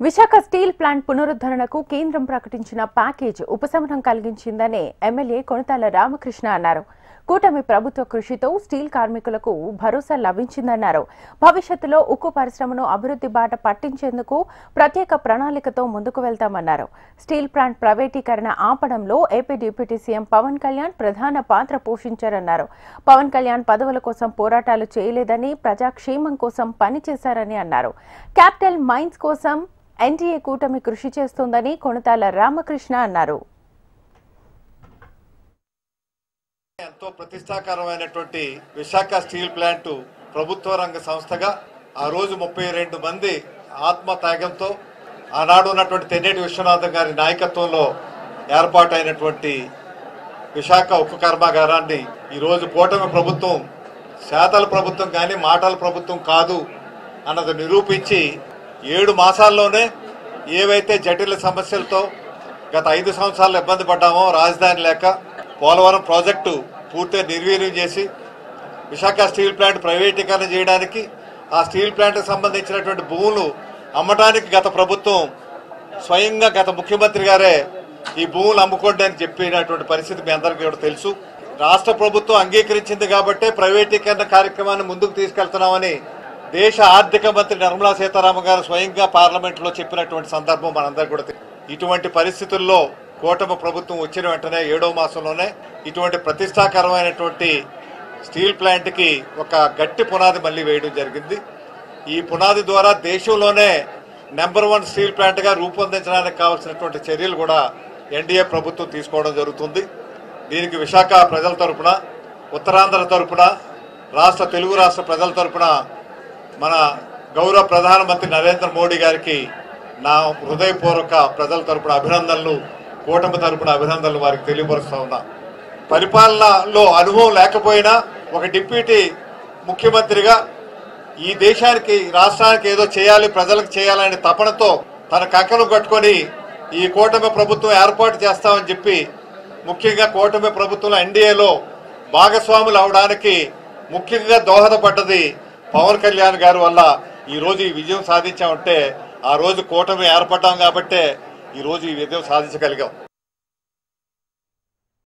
Visakha steel plant పునరుద్ధరణకు కేంద్రం ప్రకటించిన ప్యాకేజ్ ఉపశమనం కలిగించిందని ఎమ్మెల్యే కొణతాల రామకృష్ణ అన్నారు. కూటమి ప్రభుత్వ కృషితో స్టీల్ కార్మికులకు భరోసా లభించిందన్నారు. భవిష్యత్తులో ఉక్కు పరిశ్రమను అభివృద్ధి బాట పట్టించేందుకు ప్రత్యేక ప్రణాళికతో ముందుకు వెళ్తామన్నారు. స్టీల్ ప్లాంట్ ప్రైవేటీకరణ ఆపడంలో AP deputy CM Pawan Kalyan ప్రధాన పాత్ర పోషించారన్నారు. పవన్ కళ్యాణ్ పదవుల కోసం పోరాటాలు చేయలేదని ప్రజాక్షేమం కోసం పనిచేశారని అన్నారు. క్యాపిటల్ మైన్స్ కోసం ఎన్డీఏ కూటమి కృషి చేస్తోందని కొణతాల రామకృష్ణ అన్నారు. ఎంతో ప్రతిష్టాకరమైనటువంటి విశాఖ స్టీల్ ప్లాంట్ ప్రభుత్వ రంగ సంస్థగా ఆ రోజు 32 మంది ఆత్మత్యాగంతో ఆనాడు ఉన్నటువంటి తెన్నేటి విశ్వనాథం గారి నాయకత్వంలో ఏర్పాటైనటువంటి విశాఖ ఉక్కు కర్మాగారాన్ని ఈరోజు కూటమి ప్రభుత్వం శాతల ప్రభుత్వం కానీ మాటల ప్రభుత్వం కాదు అన్నది నిరూపించి 7 మాసాల్లోనే ఏవైతే జటిల సమస్యలతో గత 5 సంవత్సరాలు ఇబ్బంది పడ్డామో, రాజధాని లేక పోలవరం ప్రాజెక్టు పూర్తిగా నిర్వీర్యం చేసి విశాఖ స్టీల్ ప్లాంట్ ప్రైవేటీకరణ చేయడానికి, ఆ స్టీల్ ప్లాంట్కి సంబంధించినటువంటి భూములు అమ్మటానికి గత ప్రభుత్వం స్వయంగా గత ముఖ్యమంత్రి గారే ఈ భూములు అమ్ముకోండి అని చెప్పినటువంటి పరిస్థితి మీ అందరికీ కూడా తెలుసు. రాష్ట్ర ప్రభుత్వం అంగీకరించింది కాబట్టే ప్రైవేటీకరణ కార్యక్రమాన్ని ముందుకు తీసుకెళ్తున్నామని దేశ ఆర్థిక మంత్రి నిర్మలా సీతారామన్ గారు స్వయంగా పార్లమెంట్లో చెప్పినటువంటి సందర్భం మనందరికీ కూడా తెలుసు. ఇటువంటి పరిస్థితుల్లో కూటమి ప్రభుత్వం వచ్చిన వెంటనే 7వ మాసంలోనే ఇటువంటి ప్రతిష్టాకరమైనటువంటి స్టీల్ ప్లాంట్కి ఒక గట్టి పునాది మళ్ళీ వేయడం జరిగింది. ఈ పునాది ద్వారా దేశంలోనే నెంబర్ 1 స్టీల్ ప్లాంట్గా రూపొందించడానికి కావాల్సినటువంటి చర్యలు కూడా ఎన్డీఏ ప్రభుత్వం తీసుకోవడం జరుగుతుంది. దీనికి విశాఖ ప్రజల తరపున, ఉత్తరాంధ్ర తరపున, తెలుగు రాష్ట్ర ప్రజల తరపున మన గౌరవ ప్రధానమంత్రి నరేంద్ర మోడీ గారికి నా హృదయపూర్వక ప్రజల తరపున అభినందనలు, కూటమి తరపున అభినందనలు వారికి తెలియపరుస్తా ఉన్నా. పరిపాలనలో అనుభవం లేకపోయినా ఒక డిప్యూటీ ముఖ్యమంత్రిగా ఈ దేశానికి, రాష్ట్రానికి ఏదో చేయాలి, ప్రజలకు చేయాలనే తపనతో తన కంకణం కట్టుకొని ఈ కూటమి ప్రభుత్వం ఏర్పాటు చేస్తామని చెప్పి, ముఖ్యంగా కూటమి ప్రభుత్వంలో ఎన్డీఏలో భాగస్వాములు అవడానికి ముఖ్యంగా దోహదపడ్డది పవన్ కళ్యాణ్ గారి వల్ల ఈ రోజు ఈ విజయం సాధించామంటే ఆ రోజు కూటమి ఏర్పడ్డాం కాబట్టే ఈ రోజు ఈ విజయం సాధించగలిగాం.